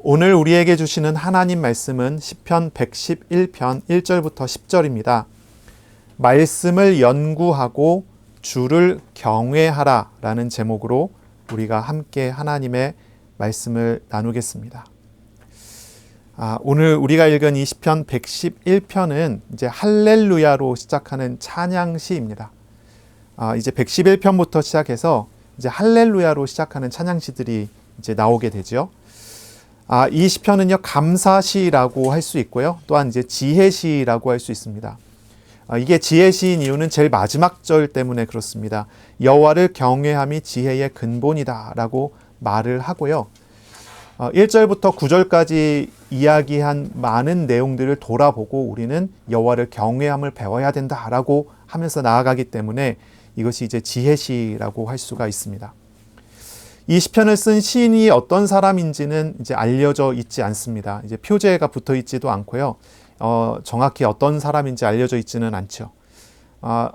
오늘 우리에게 주시는 하나님 말씀은 시편 111편 1절부터 10절입니다. 말씀을 연구하고 주를 경외하라 라는 제목으로 우리가 함께 하나님의 말씀을 나누겠습니다. 오늘 우리가 읽은 이 시편 111편은 이제 할렐루야로 시작하는 찬양시입니다. 이제 111편부터 시작해서 이제 할렐루야로 시작하는 찬양시들이 이제 나오게 되죠. 이 시편은요, 감사시라고 할 수 있고요. 또한 이제 지혜시라고 할 수 있습니다. 이게 지혜시인 이유는 제일 마지막 절 때문에 그렇습니다. 여호와를 경외함이 지혜의 근본이다 라고 말을 하고요. 1절부터 9절까지 이야기한 많은 내용들을 돌아보고 우리는 여호와를 경외함을 배워야 된다라고 하면서 나아가기 때문에 이것이 이제 지혜시라고 할 수가 있습니다. 이 시편을 쓴 시인이 어떤 사람인지는 이제 알려져 있지 않습니다. 이제 표제가 붙어 있지도 않고요. 정확히 어떤 사람인지 알려져 있지는 않죠.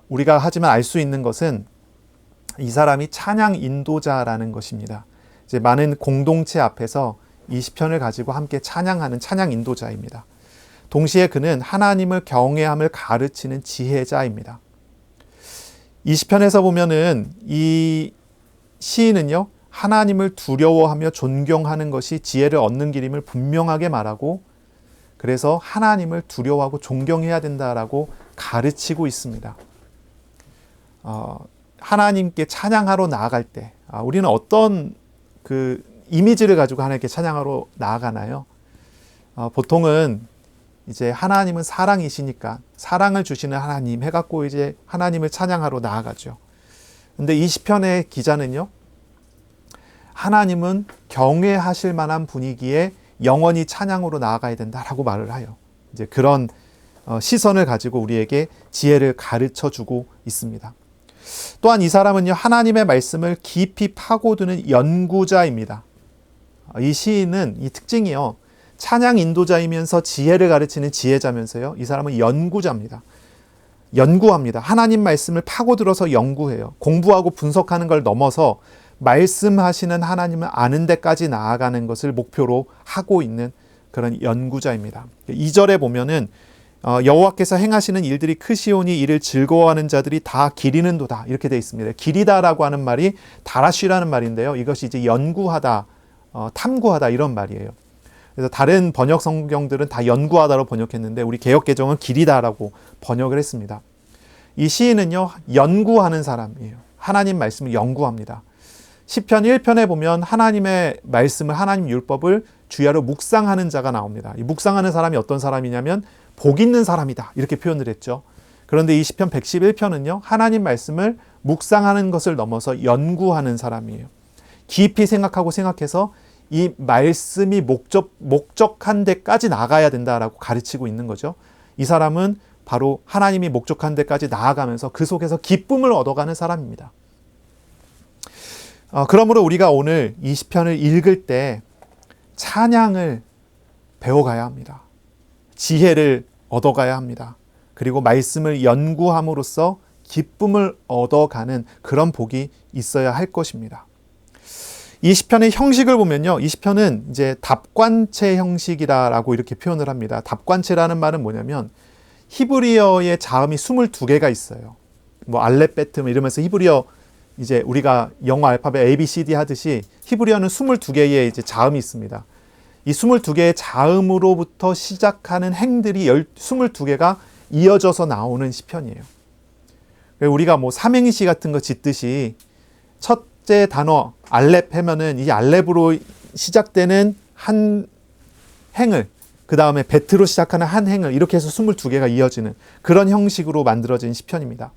우리가 하지만 알 수 있는 것은 이 사람이 찬양 인도자라는 것입니다. 이제 많은 공동체 앞에서 이 시편을 가지고 함께 찬양하는 찬양 인도자입니다. 동시에 그는 하나님을 경외함을 가르치는 지혜자입니다. 이 시편에서 보면은 이 시인은요, 하나님을 두려워하며 존경하는 것이 지혜를 얻는 길임을 분명하게 말하고, 그래서 하나님을 두려워하고 존경해야 된다라고 가르치고 있습니다. 하나님께 찬양하러 나아갈 때 우리는 어떤 그 이미지를 가지고 하나님께 찬양하러 나아가나요? 보통은 이제 하나님은 사랑이시니까 사랑을 주시는 하나님 해갖고 이제 하나님을 찬양하러 나아가죠. 근데 이 시편의 기자는요, 하나님은 경외하실 만한 분위기에 영원히 찬양으로 나아가야 된다라고 말을 해요. 이제 그런 시선을 가지고 우리에게 지혜를 가르쳐 주고 있습니다. 또한 이 사람은요, 하나님의 말씀을 깊이 파고드는 연구자입니다. 이 시인은 이 특징이요, 찬양 인도자이면서 지혜를 가르치는 지혜자면서요, 이 사람은 연구자입니다. 연구합니다. 하나님 말씀을 파고들어서 연구해요. 공부하고 분석하는 걸 넘어서 말씀하시는 하나님을 아는 데까지 나아가는 것을 목표로 하고 있는 그런 연구자입니다. 2절에 보면은 여호와께서 행하시는 일들이 크시오니 이를 즐거워하는 자들이 다 기리는도다 이렇게 되어 있습니다. 기리다라고 하는 말이 다라쉬라는 말인데요. 이것이 이제 연구하다, 탐구하다 이런 말이에요. 그래서 다른 번역 성경들은 다 연구하다로 번역했는데 우리 개역개정은 기리다라고 번역을 했습니다. 이 시인은요, 연구하는 사람이에요. 하나님 말씀을 연구합니다. 시편 1편에 보면 하나님의 말씀을, 하나님 율법을 주야로 묵상하는 자가 나옵니다. 이 묵상하는 사람이 어떤 사람이냐면 복 있는 사람이다 이렇게 표현을 했죠. 그런데 이 시편 111편은요, 하나님 말씀을 묵상하는 것을 넘어서 연구하는 사람이에요. 깊이 생각하고 생각해서 이 말씀이 목적한 데까지 나가야 된다라고 가르치고 있는 거죠. 이 사람은 바로 하나님이 목적한 데까지 나아가면서 그 속에서 기쁨을 얻어가는 사람입니다. 그러므로 우리가 오늘 이 시편을 읽을 때 찬양을 배워가야 합니다. 지혜를 얻어가야 합니다. 그리고 말씀을 연구함으로써 기쁨을 얻어가는 그런 복이 있어야 할 것입니다. 이 시편의 형식을 보면요, 이 시편은 이제 답관체 형식이라고 이렇게 표현을 합니다. 답관체라는 말은 뭐냐면 히브리어의 자음이 22개가 있어요. 뭐 알렙베트 이러면서 히브리어 이제 우리가 영어 알파벳 A, B, C, D 하듯이 히브리어는 22개의 이제 자음이 있습니다. 이 22개의 자음으로부터 시작하는 행들이 22개가 이어져서 나오는 시편이에요. 우리가 뭐 삼행시 같은 거 짓듯이 첫째 단어 알렙 하면은 이 알렙으로 시작되는 한 행을, 그 다음에 베트로 시작하는 한 행을 이렇게 해서 22개가 이어지는 그런 형식으로 만들어진 시편입니다.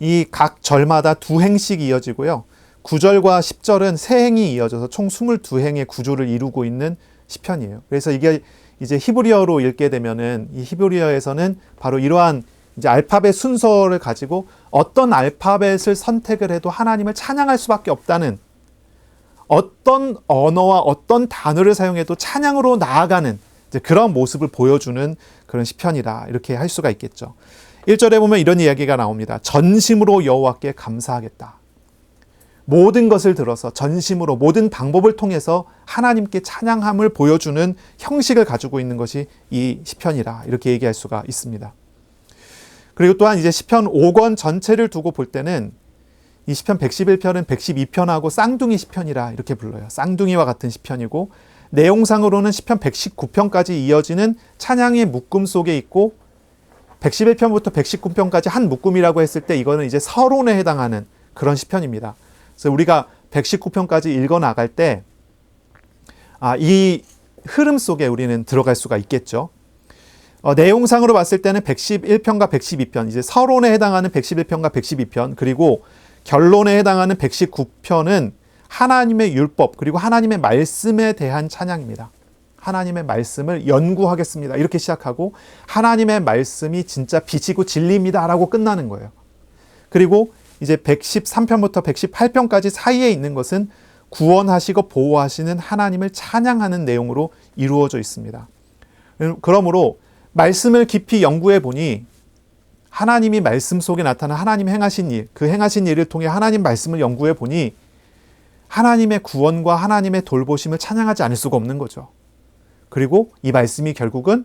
이 각 절마다 2행씩 이어지고요. 9절과 10절은 3행이 이어져서 총 22행의 구조를 이루고 있는 시편이에요. 그래서 이게 이제 히브리어로 읽게 되면은 이 히브리어에서는 바로 이러한 이제 알파벳 순서를 가지고 어떤 알파벳을 선택을 해도 하나님을 찬양할 수밖에 없다는, 어떤 언어와 어떤 단어를 사용해도 찬양으로 나아가는 이제 그런 모습을 보여주는 그런 시편이다 이렇게 할 수가 있겠죠. 1절에 보면 이런 이야기가 나옵니다. 전심으로 여호와께 감사하겠다. 모든 것을 들어서 전심으로 모든 방법을 통해서 하나님께 찬양함을 보여주는 형식을 가지고 있는 것이 이 시편이라 이렇게 얘기할 수가 있습니다. 그리고 또한 이제 시편 5권 전체를 두고 볼 때는 이 시편 111편은 112편하고 쌍둥이 시편이라 이렇게 불러요. 쌍둥이와 같은 시편이고 내용상으로는 시편 119편까지 이어지는 찬양의 묶음 속에 있고 111편부터 119편까지 한 묶음이라고 했을 때 이거는 이제 서론에 해당하는 그런 시편입니다. 그래서 우리가 119편까지 읽어 나갈 때 이 흐름 속에 우리는 들어갈 수가 있겠죠. 내용상으로 봤을 때는 111편과 112편, 이제 서론에 해당하는 111편과 112편, 그리고 결론에 해당하는 119편은 하나님의 율법, 그리고 하나님의 말씀에 대한 찬양입니다. 하나님의 말씀을 연구하겠습니다. 이렇게 시작하고 하나님의 말씀이 진짜 빛이고 진리입니다. 라고 끝나는 거예요. 그리고 이제 113편부터 118편까지 사이에 있는 것은 구원하시고 보호하시는 하나님을 찬양하는 내용으로 이루어져 있습니다. 그러므로 말씀을 깊이 연구해 보니 하나님이 말씀 속에 나타난 하나님 행하신 일, 그 행하신 일을 통해 하나님 말씀을 연구해 보니 하나님의 구원과 하나님의 돌보심을 찬양하지 않을 수가 없는 거죠. 그리고 이 말씀이 결국은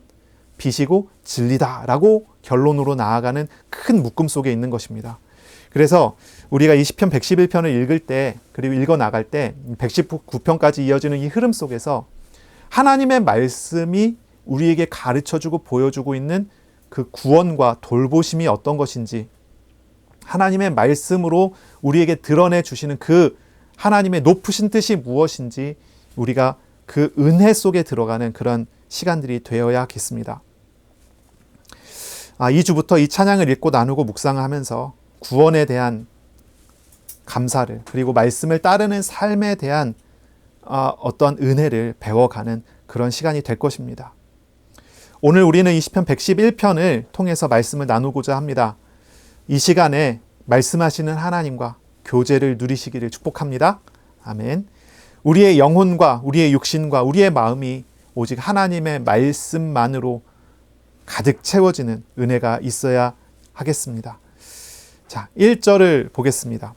빛이고 진리다라고 결론으로 나아가는 큰 묶음 속에 있는 것입니다. 그래서 우리가 이 시편 111편을 읽을 때, 그리고 읽어 나갈 때 119편까지 이어지는 이 흐름 속에서 하나님의 말씀이 우리에게 가르쳐주고 보여주고 있는 그 구원과 돌보심이 어떤 것인지, 하나님의 말씀으로 우리에게 드러내 주시는 그 하나님의 높으신 뜻이 무엇인지 우리가 그 은혜 속에 들어가는 그런 시간들이 되어야겠습니다. 2주부터 이 찬양을 읽고 나누고 묵상하면서 구원에 대한 감사를, 그리고 말씀을 따르는 삶에 대한 어떤 은혜를 배워가는 그런 시간이 될 것입니다. 오늘 우리는 이 시편 111편을 통해서 말씀을 나누고자 합니다. 이 시간에 말씀하시는 하나님과 교제를 누리시기를 축복합니다. 아멘. 우리의 영혼과 우리의 육신과 우리의 마음이 오직 하나님의 말씀만으로 가득 채워지는 은혜가 있어야 하겠습니다. 자, 1절을 보겠습니다.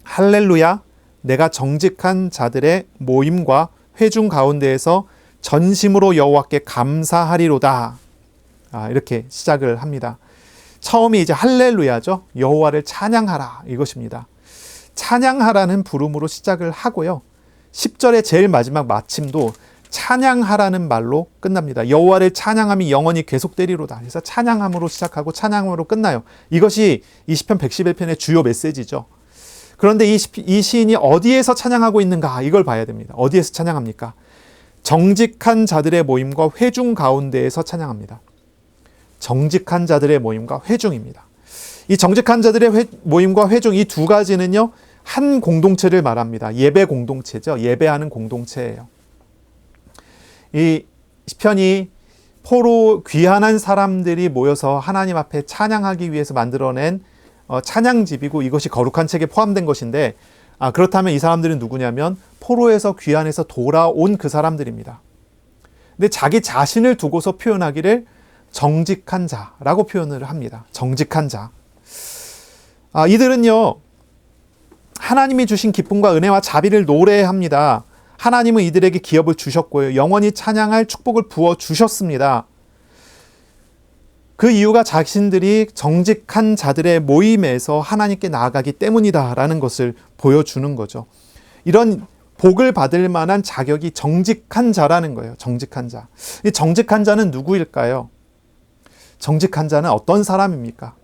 할렐루야, 내가 정직한 자들의 모임과 회중 가운데에서 전심으로 여호와께 감사하리로다. 이렇게 시작을 합니다. 처음이 이제 할렐루야죠. 여호와를 찬양하라 이것입니다. 찬양하라는 부름으로 시작을 하고요. 10절의 제일 마지막 마침도 찬양하라는 말로 끝납니다. 여호와를 찬양함이 영원히 계속되리로다. 그래서 찬양함으로 시작하고 찬양함으로 끝나요. 이것이 이 시편 111편의 주요 메시지죠. 그런데 이 시인이 어디에서 찬양하고 있는가 이걸 봐야 됩니다. 어디에서 찬양합니까? 정직한 자들의 모임과 회중 가운데에서 찬양합니다. 정직한 자들의 모임과 회중입니다. 이 정직한 자들의 모임과 회중 이 두 가지는요, 한 공동체를 말합니다. 예배 공동체죠. 예배하는 공동체예요. 이 시편이 포로 귀환한 사람들이 모여서 하나님 앞에 찬양하기 위해서 만들어낸 찬양집이고 이것이 거룩한 책에 포함된 것인데, 그렇다면 이 사람들은 누구냐면 포로에서 귀환해서 돌아온 그 사람들입니다. 근데 자기 자신을 두고서 표현하기를 정직한 자라고 표현을 합니다. 정직한 자. 이들은요, 하나님이 주신 기쁨과 은혜와 자비를 노래합니다. 하나님은 이들에게 기업을 주셨고요. 영원히 찬양할 축복을 부어주셨습니다. 그 이유가 자신들이 정직한 자들의 모임에서 하나님께 나아가기 때문이다라는 것을 보여주는 거죠. 이런 복을 받을 만한 자격이 정직한 자라는 거예요. 정직한 자. 이 정직한 자는 누구일까요? 정직한 자는 어떤 사람입니까?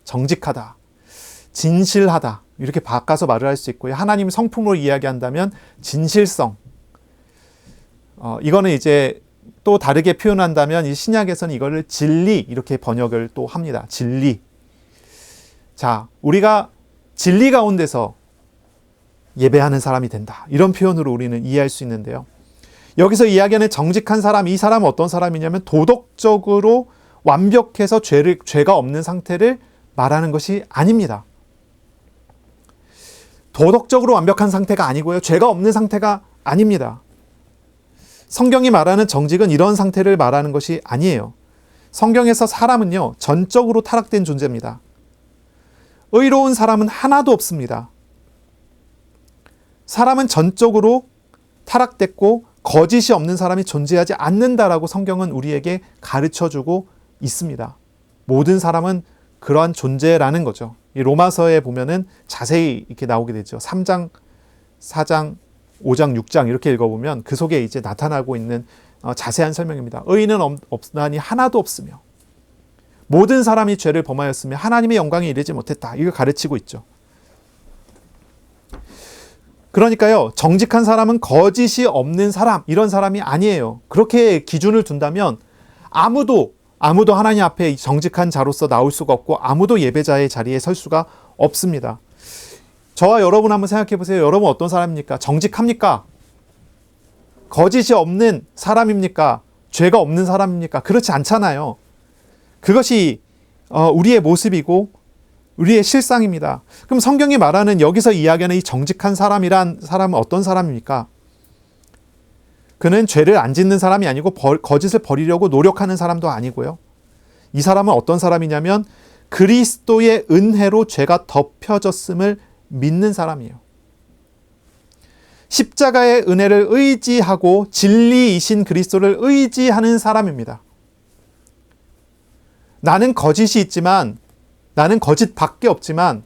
정직하다, 진실하다 이렇게 바꿔서 말을 할 수 있고요. 하나님 성품으로 이야기한다면 진실성. 이거는 이제 또 다르게 표현한다면 이 신약에서는 이거를 진리 이렇게 번역을 또 합니다. 진리. 자, 우리가 진리 가운데서 예배하는 사람이 된다. 이런 표현으로 우리는 이해할 수 있는데요. 여기서 이야기하는 정직한 사람, 이 사람은 어떤 사람이냐면 도덕적으로 완벽해서 죄가 없는 상태를 말하는 것이 아닙니다. 도덕적으로 완벽한 상태가 아니고요. 죄가 없는 상태가 아닙니다. 성경이 말하는 정직은 이런 상태를 말하는 것이 아니에요. 성경에서 사람은요, 전적으로 타락된 존재입니다. 의로운 사람은 하나도 없습니다. 사람은 전적으로 타락됐고 거짓이 없는 사람이 존재하지 않는다라고 성경은 우리에게 가르쳐주고 있습니다. 모든 사람은 그러한 존재라는 거죠. 이 로마서에 보면은 자세히 이렇게 나오게 되죠. 3장, 4장, 5장, 6장 이렇게 읽어보면 그 속에 이제 나타나고 있는 자세한 설명입니다. 의인은 없나니 하나도 없으며 모든 사람이 죄를 범하였으며 하나님의 영광에 이르지 못했다. 이걸 가르치고 있죠. 그러니까요, 정직한 사람은 거짓이 없는 사람, 이런 사람이 아니에요. 그렇게 기준을 둔다면 아무도 하나님 앞에 정직한 자로서 나올 수가 없고 아무도 예배자의 자리에 설 수가 없습니다. 저와 여러분 한번 생각해 보세요. 여러분 어떤 사람입니까? 정직합니까? 거짓이 없는 사람입니까? 죄가 없는 사람입니까? 그렇지 않잖아요. 그것이 우리의 모습이고 우리의 실상입니다. 그럼 성경이 말하는 여기서 이야기하는 이 정직한 사람이란 사람은 어떤 사람입니까? 그는 죄를 안 짓는 사람이 아니고 거짓을 버리려고 노력하는 사람도 아니고요. 이 사람은 어떤 사람이냐면 그리스도의 은혜로 죄가 덮여졌음을 믿는 사람이에요. 십자가의 은혜를 의지하고 진리이신 그리스도를 의지하는 사람입니다. 나는 거짓이 있지만, 나는 거짓밖에 없지만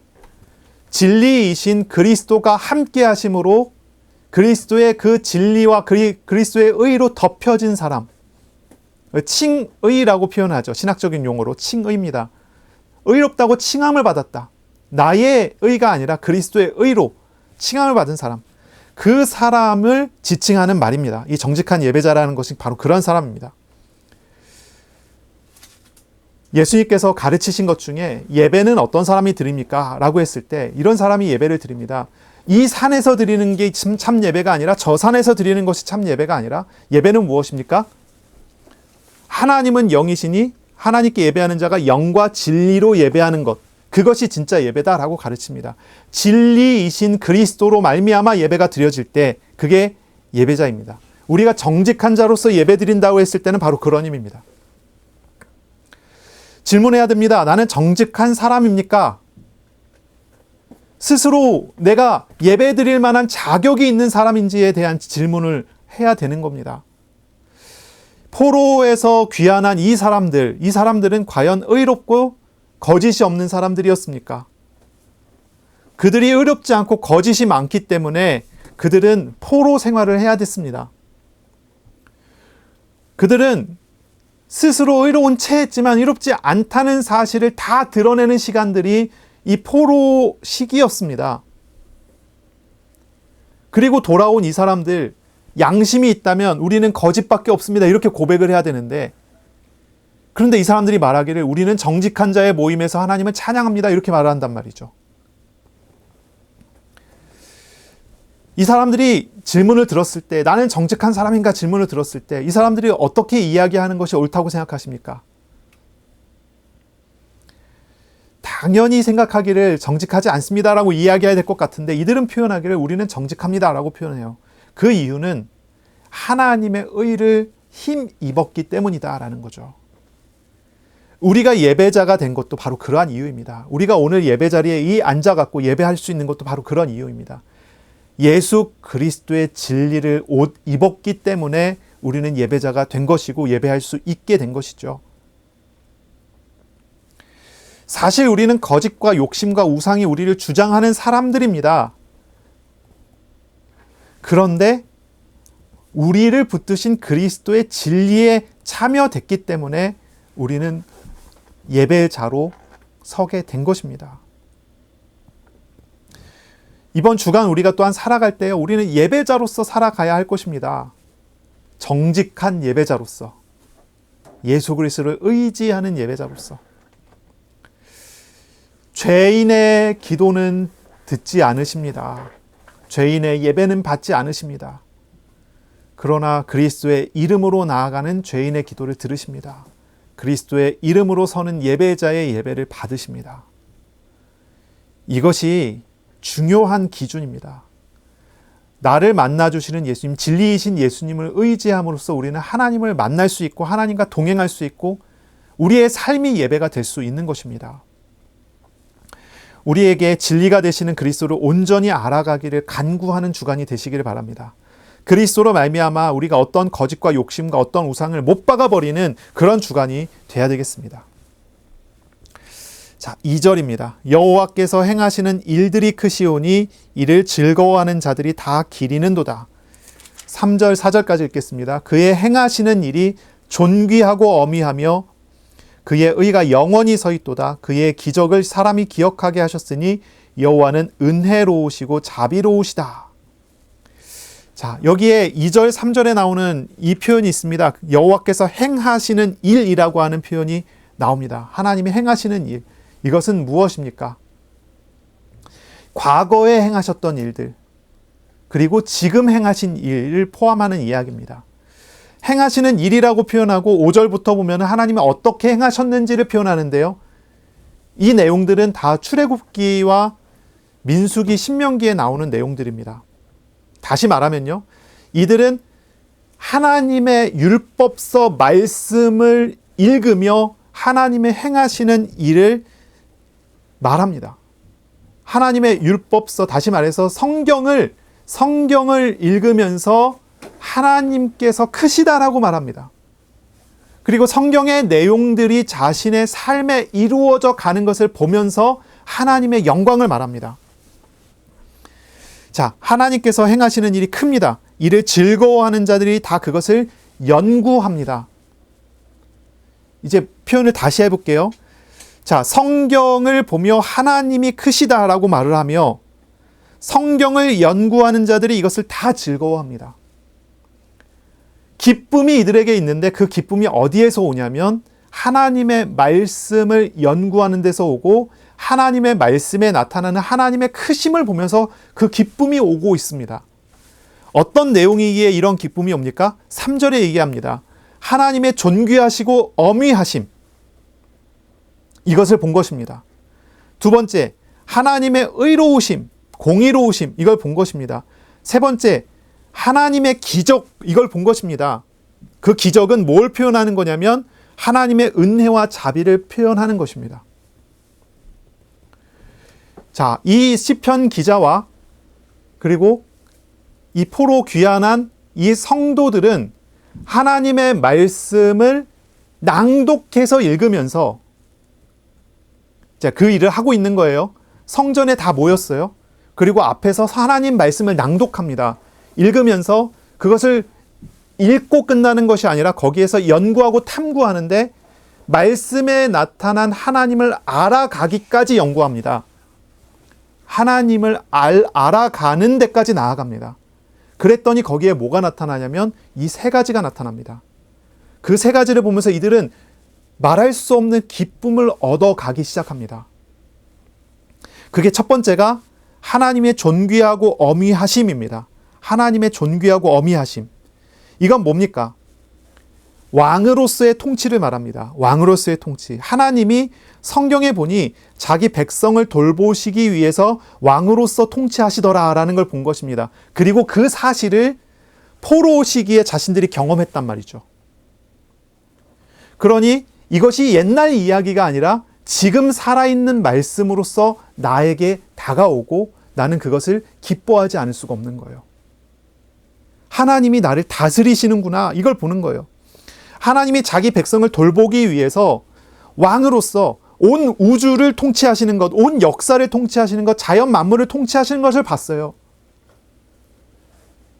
진리이신 그리스도가 함께 하심으로 그리스도의 그 진리와 그리스도의 의로 덮여진 사람, 칭의라고 표현하죠. 신학적인 용어로 칭의입니다. 의롭다고 칭함을 받았다. 나의 의가 아니라 그리스도의 의로 칭함을 받은 사람, 그 사람을 지칭하는 말입니다. 이 정직한 예배자라는 것이 바로 그런 사람입니다. 예수님께서 가르치신 것 중에 예배는 어떤 사람이 드립니까? 라고 했을 때 이런 사람이 예배를 드립니다. 이 산에서 드리는 게 참 예배가 아니라 저 산에서 드리는 것이 참 예배가 아니라 예배는 무엇입니까? 하나님은 영이시니 하나님께 예배하는 자가 영과 진리로 예배하는 것, 그것이 진짜 예배다라고 가르칩니다. 진리이신 그리스도로 말미암아 예배가 드려질 때 그게 예배자입니다. 우리가 정직한 자로서 예배 드린다고 했을 때는 바로 그런 의미입니다. 질문해야 됩니다. 나는 정직한 사람입니까? 스스로 내가 예배 드릴 만한 자격이 있는 사람인지에 대한 질문을 해야 되는 겁니다. 포로에서 귀환한 이 사람들은 과연 의롭고 거짓이 없는 사람들이었습니까? 그들이 의롭지 않고 거짓이 많기 때문에 그들은 포로 생활을 해야 됐습니다. 그들은 스스로 의로운 채 했지만 의롭지 않다는 사실을 다 드러내는 시간들이 이 포로 시기였습니다. 그리고 돌아온 이 사람들, 양심이 있다면 우리는 거짓밖에 없습니다. 이렇게 고백을 해야 되는데, 그런데 이 사람들이 말하기를 우리는 정직한 자의 모임에서 하나님을 찬양합니다. 이렇게 말을 한단 말이죠. 이 사람들이 질문을 들었을 때, 나는 정직한 사람인가 질문을 들었을 때 이 사람들이 어떻게 이야기하는 것이 옳다고 생각하십니까? 당연히 생각하기를 정직하지 않습니다라고 이야기해야 될 것 같은데 이들은 표현하기를 우리는 정직합니다라고 표현해요. 그 이유는 하나님의 의를 힘입었기 때문이다라는 거죠. 우리가 예배자가 된 것도 바로 그러한 이유입니다. 우리가 오늘 예배 자리에 앉아갖고 예배할 수 있는 것도 바로 그런 이유입니다. 예수 그리스도의 진리를 옷 입었기 때문에 우리는 예배자가 된 것이고 예배할 수 있게 된 것이죠. 사실 우리는 거짓과 욕심과 우상이 우리를 주장하는 사람들입니다. 그런데 우리를 붙드신 그리스도의 진리에 참여됐기 때문에 우리는 예배자로 서게 된 것입니다. 이번 주간 우리가 또한 살아갈 때 우리는 예배자로서 살아가야 할 것입니다. 정직한 예배자로서, 예수 그리스도를 의지하는 예배자로서. 죄인의 기도는 듣지 않으십니다. 죄인의 예배는 받지 않으십니다. 그러나 그리스도의 이름으로 나아가는 죄인의 기도를 들으십니다. 그리스도의 이름으로 서는 예배자의 예배를 받으십니다. 이것이 중요한 기준입니다. 나를 만나주시는 예수님, 진리이신 예수님을 의지함으로써 우리는 하나님을 만날 수 있고 하나님과 동행할 수 있고 우리의 삶이 예배가 될 수 있는 것입니다. 우리에게 진리가 되시는 그리스도를 온전히 알아가기를 간구하는 주간이 되시기를 바랍니다. 그리스도로 말미암아 우리가 어떤 거짓과 욕심과 어떤 우상을 못 박아버리는 그런 주간이 돼야 되겠습니다. 자, 2절입니다. 여호와께서 행하시는 일들이 크시오니 이를 즐거워하는 자들이 다 기리는도다. 3절, 4절까지 읽겠습니다. 그의 행하시는 일이 존귀하고 어미하며 그의 의가 영원히 서 있도다. 그의 기적을 사람이 기억하게 하셨으니 여호와는 은혜로우시고 자비로우시다. 자, 여기에 2절, 3절에 나오는 이 표현이 있습니다. 여호와께서 행하시는 일이라고 하는 표현이 나옵니다. 하나님이 행하시는 일. 이것은 무엇입니까? 과거에 행하셨던 일들, 그리고 지금 행하신 일을 포함하는 이야기입니다. 행하시는 일이라고 표현하고 5절부터 보면 하나님이 어떻게 행하셨는지를 표현하는데요. 이 내용들은 다 출애굽기와 민수기, 신명기에 나오는 내용들입니다. 다시 말하면요. 이들은 하나님의 율법서 말씀을 읽으며 하나님의 행하시는 일을 말합니다. 하나님의 율법서, 다시 말해서 성경을 읽으면서 하나님께서 크시다라고 말합니다. 그리고 성경의 내용들이 자신의 삶에 이루어져 가는 것을 보면서 하나님의 영광을 말합니다. 자, 하나님께서 행하시는 일이 큽니다. 이를 즐거워하는 자들이 다 그것을 연구합니다. 이제 표현을 다시 해볼게요. 자, 성경을 보며 하나님이 크시다라고 말을 하며 성경을 연구하는 자들이 이것을 다 즐거워합니다. 기쁨이 이들에게 있는데 그 기쁨이 어디에서 오냐면 하나님의 말씀을 연구하는 데서 오고 하나님의 말씀에 나타나는 하나님의 크심을 보면서 그 기쁨이 오고 있습니다. 어떤 내용이기에 이런 기쁨이 옵니까? 3절에 얘기합니다. 하나님의 존귀하시고 어미하심, 이것을 본 것입니다. 두 번째, 하나님의 의로우심, 공의로우심, 이걸 본 것입니다. 세 번째, 하나님의 기적, 이걸 본 것입니다. 그 기적은 뭘 표현하는 거냐면 하나님의 은혜와 자비를 표현하는 것입니다. 자, 이 시편 기자와 그리고 이 포로 귀환한 이 성도들은 하나님의 말씀을 낭독해서 읽으면서 자, 그 일을 하고 있는 거예요. 성전에 다 모였어요. 그리고 앞에서 하나님 말씀을 낭독합니다. 읽으면서 그것을 읽고 끝나는 것이 아니라 거기에서 연구하고 탐구하는데 말씀에 나타난 하나님을 알아가기까지 연구합니다. 하나님을 알아가는 데까지 나아갑니다. 그랬더니 거기에 뭐가 나타나냐면 이 세 가지가 나타납니다. 그 세 가지를 보면서 이들은 말할 수 없는 기쁨을 얻어가기 시작합니다. 그게 첫 번째가 하나님의 존귀하고 어미하심입니다. 하나님의 존귀하고 어미하심. 이건 뭡니까? 왕으로서의 통치를 말합니다. 왕으로서의 통치. 하나님이 성경에 보니 자기 백성을 돌보시기 위해서 왕으로서 통치하시더라라는 걸 본 것입니다. 그리고 그 사실을 포로 시기에 자신들이 경험했단 말이죠. 그러니 이것이 옛날 이야기가 아니라 지금 살아있는 말씀으로서 나에게 다가오고 나는 그것을 기뻐하지 않을 수가 없는 거예요. 하나님이 나를 다스리시는구나, 이걸 보는 거예요. 하나님이 자기 백성을 돌보기 위해서 왕으로서 온 우주를 통치하시는 것, 온 역사를 통치하시는 것, 자연 만물을 통치하시는 것을 봤어요.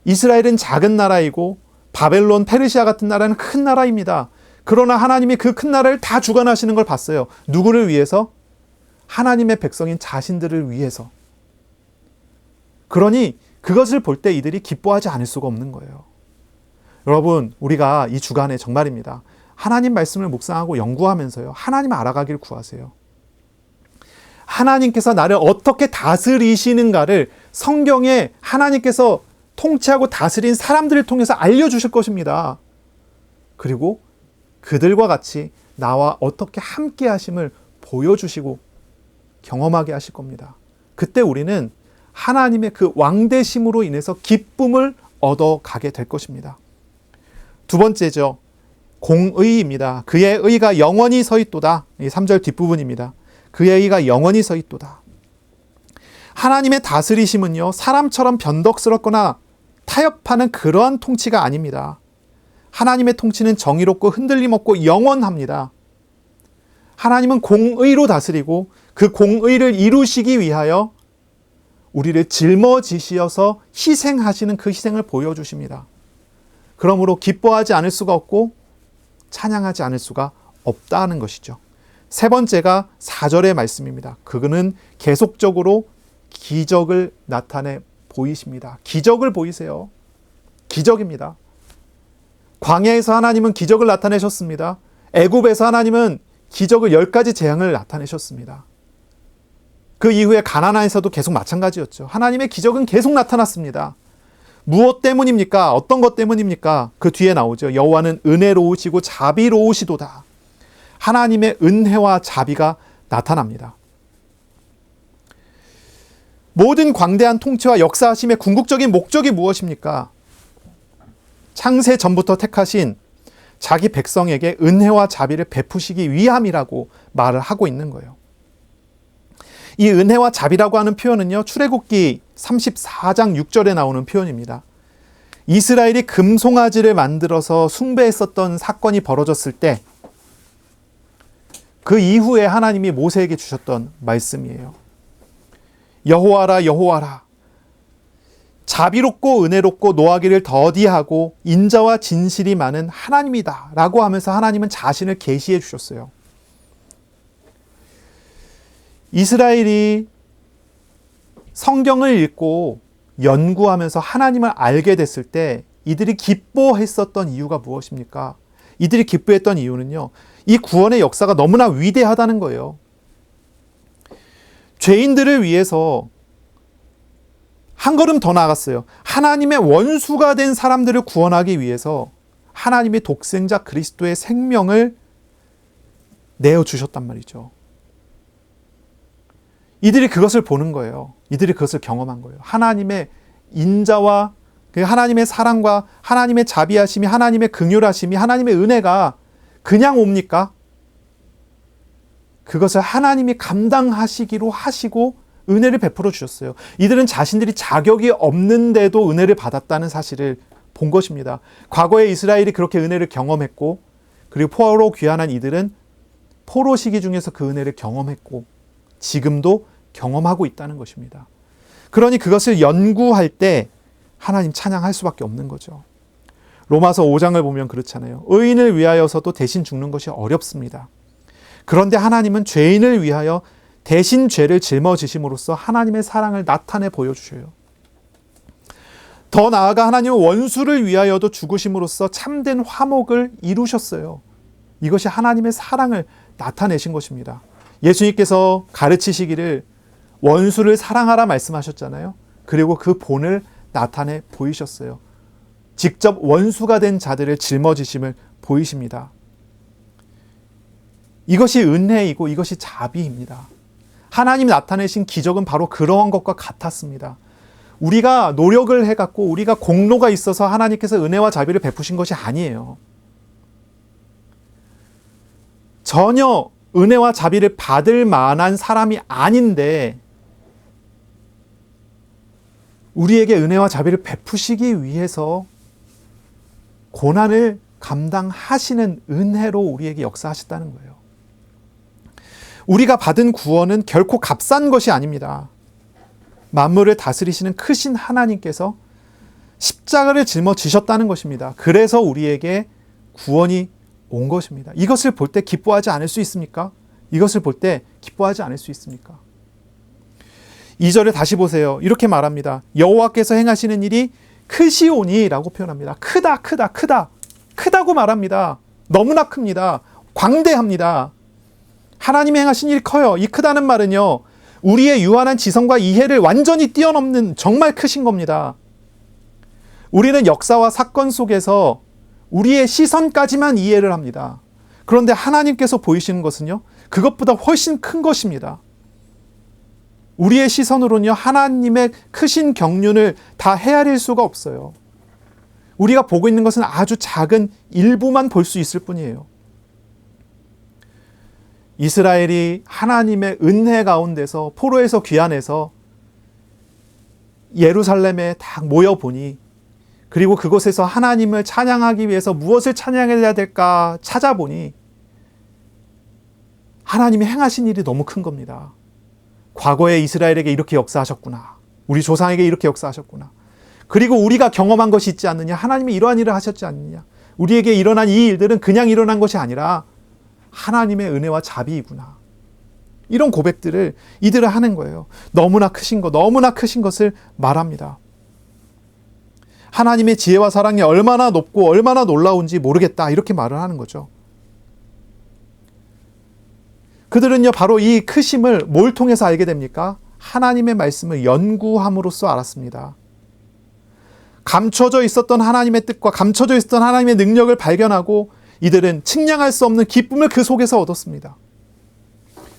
이스라엘은 작은 나라이고 바벨론, 페르시아 같은 나라는 큰 나라입니다. 그러나 하나님이 그 큰 나라를 다 주관하시는 걸 봤어요. 누구를 위해서? 하나님의 백성인 자신들을 위해서. 그러니 그것을 볼 때 이들이 기뻐하지 않을 수가 없는 거예요. 여러분, 우리가 이 주간에 정말입니다. 하나님 말씀을 묵상하고 연구하면서요, 하나님을 알아가기를 구하세요. 하나님께서 나를 어떻게 다스리시는가를 성경에 하나님께서 통치하고 다스린 사람들을 통해서 알려주실 것입니다. 그리고 그들과 같이 나와 어떻게 함께 하심을 보여주시고 경험하게 하실 겁니다. 그때 우리는 하나님의 그 왕되심으로 인해서 기쁨을 얻어가게 될 것입니다. 두 번째죠. 공의입니다. 그의 의가 영원히 서 있도다. 이 3절 뒷부분입니다. 그의 의가 영원히 서 있도다. 하나님의 다스리심은요, 사람처럼 변덕스럽거나 타협하는 그러한 통치가 아닙니다. 하나님의 통치는 정의롭고 흔들림 없고 영원합니다. 하나님은 공의로 다스리고 그 공의를 이루시기 위하여 우리를 짊어지시어서 희생하시는 그 희생을 보여주십니다. 그러므로 기뻐하지 않을 수가 없고 찬양하지 않을 수가 없다는 것이죠. 세 번째가 4절의 말씀입니다. 그는 계속적으로 기적을 나타내 보이십니다. 기적을 보이세요. 기적입니다. 광야에서 하나님은 기적을 나타내셨습니다. 애굽에서 하나님은 기적을 10가지 재앙을 나타내셨습니다. 그 이후에 가나안에서도 계속 마찬가지였죠. 하나님의 기적은 계속 나타났습니다. 무엇 때문입니까? 어떤 것 때문입니까? 그 뒤에 나오죠. 여호와는 은혜로우시고 자비로우시도다. 하나님의 은혜와 자비가 나타납니다. 모든 광대한 통치와 역사하심의 궁극적인 목적이 무엇입니까? 창세 전부터 택하신 자기 백성에게 은혜와 자비를 베푸시기 위함이라고 말을 하고 있는 거예요. 이 은혜와 자비라고 하는 표현은요, 출애굽기 34장 6절에 나오는 표현입니다. 이스라엘이 금송아지를 만들어서 숭배했었던 사건이 벌어졌을 때 그 이후에 하나님이 모세에게 주셨던 말씀이에요. 여호와라 여호와라, 자비롭고 은혜롭고 노하기를 더디하고 인자와 진실이 많은 하나님이다 라고 하면서 하나님은 자신을 계시해 주셨어요. 이스라엘이 성경을 읽고 연구하면서 하나님을 알게 됐을 때 이들이 기뻐했었던 이유가 무엇입니까? 이들이 기뻐했던 이유는요, 이 구원의 역사가 너무나 위대하다는 거예요. 죄인들을 위해서 한 걸음 더 나아갔어요. 하나님의 원수가 된 사람들을 구원하기 위해서 하나님의 독생자 그리스도의 생명을 내어주셨단 말이죠. 이들이 그것을 보는 거예요. 이들이 그것을 경험한 거예요. 하나님의 인자와 하나님의 사랑과 하나님의 자비하심이, 하나님의 긍휼하심이, 하나님의 은혜가 그냥 옵니까? 그것을 하나님이 감당하시기로 하시고 은혜를 베풀어 주셨어요. 이들은 자신들이 자격이 없는데도 은혜를 받았다는 사실을 본 것입니다. 과거에 이스라엘이 그렇게 은혜를 경험했고, 그리고 포로로 귀환한 이들은 포로 시기 중에서 그 은혜를 경험했고 지금도 경험하고 있다는 것입니다. 그러니 그것을 연구할 때 하나님 찬양할 수밖에 없는 거죠. 로마서 5장을 보면 그렇잖아요. 의인을 위하여서도 대신 죽는 것이 어렵습니다. 그런데 하나님은 죄인을 위하여 대신 죄를 짊어지심으로써 하나님의 사랑을 나타내 보여주셔요. 더 나아가 하나님은 원수를 위하여도 죽으심으로써 참된 화목을 이루셨어요. 이것이 하나님의 사랑을 나타내신 것입니다. 예수님께서 가르치시기를 원수를 사랑하라 말씀하셨잖아요. 그리고 그 본을 나타내 보이셨어요. 직접 원수가 된 자들을 짊어지심을 보이십니다. 이것이 은혜이고 이것이 자비입니다. 하나님 나타내신 기적은 바로 그러한 것과 같았습니다. 우리가 노력을 해갖고 우리가 공로가 있어서 하나님께서 은혜와 자비를 베푸신 것이 아니에요. 전혀 은혜와 자비를 받을 만한 사람이 아닌데 우리에게 은혜와 자비를 베푸시기 위해서 고난을 감당하시는 은혜로 우리에게 역사하셨다는 거예요. 우리가 받은 구원은 결코 값싼 것이 아닙니다. 만물을 다스리시는 크신 하나님께서 십자가를 짊어지셨다는 것입니다. 그래서 우리에게 구원이 온 것입니다. 이것을 볼 때 기뻐하지 않을 수 있습니까? 이것을 볼 때 기뻐하지 않을 수 있습니까? 2절을 다시 보세요. 이렇게 말합니다. 여호와께서 행하시는 일이 크시오니 라고 표현합니다. 크다고 말합니다. 너무나 큽니다. 광대합니다. 하나님이 행하신 일이 커요. 이 크다는 말은요, 우리의 유한한 지성과 이해를 완전히 뛰어넘는 정말 크신 겁니다. 우리는 역사와 사건 속에서 우리의 시선까지만 이해를 합니다. 그런데 하나님께서 보이시는 것은요, 그것보다 훨씬 큰 것입니다. 우리의 시선으로는요, 하나님의 크신 경륜을 다 헤아릴 수가 없어요. 우리가 보고 있는 것은 아주 작은 일부만 볼 수 있을 뿐이에요. 이스라엘이 하나님의 은혜 가운데서 포로에서 귀환해서 예루살렘에 딱 모여보니, 그리고 그곳에서 하나님을 찬양하기 위해서 무엇을 찬양해야 될까 찾아보니 하나님이 행하신 일이 너무 큰 겁니다. 과거에 이스라엘에게 이렇게 역사하셨구나. 우리 조상에게 이렇게 역사하셨구나. 그리고 우리가 경험한 것이 있지 않느냐. 하나님이 이러한 일을 하셨지 않느냐. 우리에게 일어난 이 일들은 그냥 일어난 것이 아니라 하나님의 은혜와 자비이구나. 이런 고백들을 이들은 하는 거예요. 너무나 크신 것, 너무나 크신 것을 말합니다. 하나님의 지혜와 사랑이 얼마나 높고 얼마나 놀라운지 모르겠다. 이렇게 말을 하는 거죠. 그들은요, 바로 이 크심을 뭘 통해서 알게 됩니까? 하나님의 말씀을 연구함으로써 알았습니다. 감춰져 있었던 하나님의 뜻과 감춰져 있었던 하나님의 능력을 발견하고 이들은 측량할 수 없는 기쁨을 그 속에서 얻었습니다.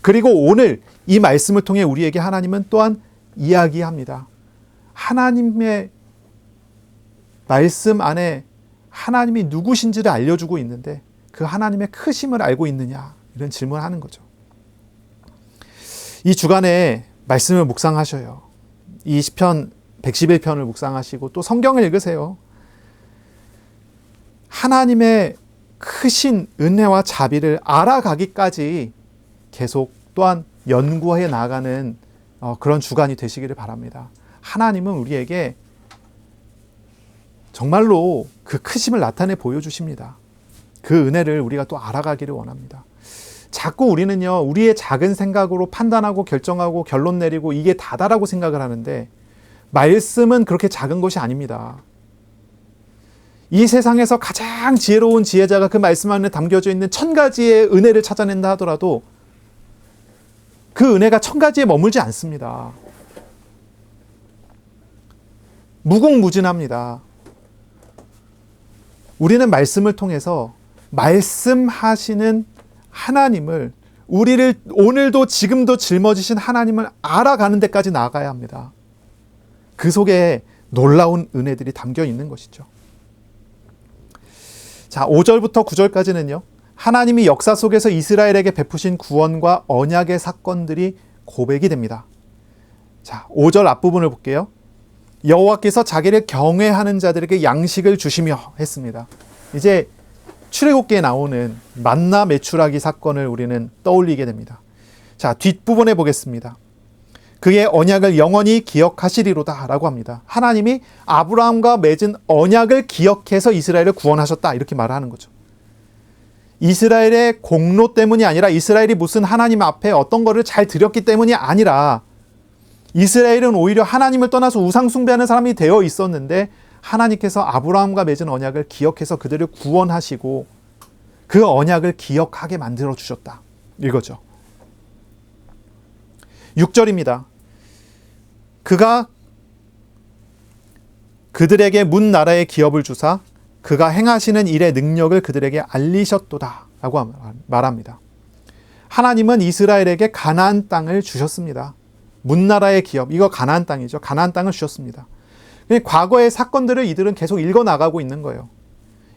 그리고 오늘 이 말씀을 통해 우리에게 하나님은 또한 이야기합니다. 하나님의 말씀 안에 하나님이 누구신지를 알려주고 있는데 그 하나님의 크심을 알고 있느냐, 이런 질문을 하는 거죠. 이 주간에 말씀을 묵상하셔요. 이 시편 111편을 묵상하시고 또 성경을 읽으세요. 하나님의 크신 은혜와 자비를 알아가기까지 계속 또한 연구해 나가는 그런 주간이 되시기를 바랍니다. 하나님은 우리에게 정말로 그 크심을 나타내 보여주십니다. 그 은혜를 우리가 또 알아가기를 원합니다. 자꾸 우리는요, 우리의 작은 생각으로 판단하고 결정하고 결론 내리고 이게 다다라고 생각을 하는데 말씀은 그렇게 작은 것이 아닙니다. 이 세상에서 가장 지혜로운 지혜자가 그 말씀 안에 담겨져 있는 1000가지의 은혜를 찾아낸다 하더라도 그 은혜가 1000가지에 머물지 않습니다. 무궁무진합니다. 우리는 말씀을 통해서 말씀하시는 하나님을, 우리를 오늘도 지금도 짊어지신 하나님을 알아가는 데까지 나아가야 합니다. 그 속에 놀라운 은혜들이 담겨 있는 것이죠. 자, 5절부터 9절까지는요, 하나님이 역사 속에서 이스라엘에게 베푸신 구원과 언약의 사건들이 고백이 됩니다. 자, 5절 앞부분을 볼게요. 여호와께서 자기를 경외하는 자들에게 양식을 주시며 했습니다. 이제 출애굽기에 나오는 만나 메추라기 사건을 우리는 떠올리게 됩니다. 자, 뒷부분에 보겠습니다. 그의 언약을 영원히 기억하시리로다 라고 합니다. 하나님이 아브라함과 맺은 언약을 기억해서 이스라엘을 구원하셨다, 이렇게 말하는 거죠. 이스라엘의 공로 때문이 아니라, 이스라엘이 무슨 하나님 앞에 어떤 거를 잘 드렸기 때문이 아니라, 이스라엘은 오히려 하나님을 떠나서 우상 숭배하는 사람이 되어 있었는데 하나님께서 아브라함과 맺은 언약을 기억해서 그들을 구원하시고 그 언약을 기억하게 만들어 주셨다, 이거죠. 6절입니다. 그가 그들에게 문 나라의 기업을 주사 그가 행하시는 일의 능력을 그들에게 알리셨도다 라고 말합니다. 하나님은 이스라엘에게 가나안 땅을 주셨습니다. 문나라의 기업, 이거 가나안 땅이죠. 가나안 땅을 주셨습니다. 과거의 사건들을 이들은 계속 읽어나가고 있는 거예요.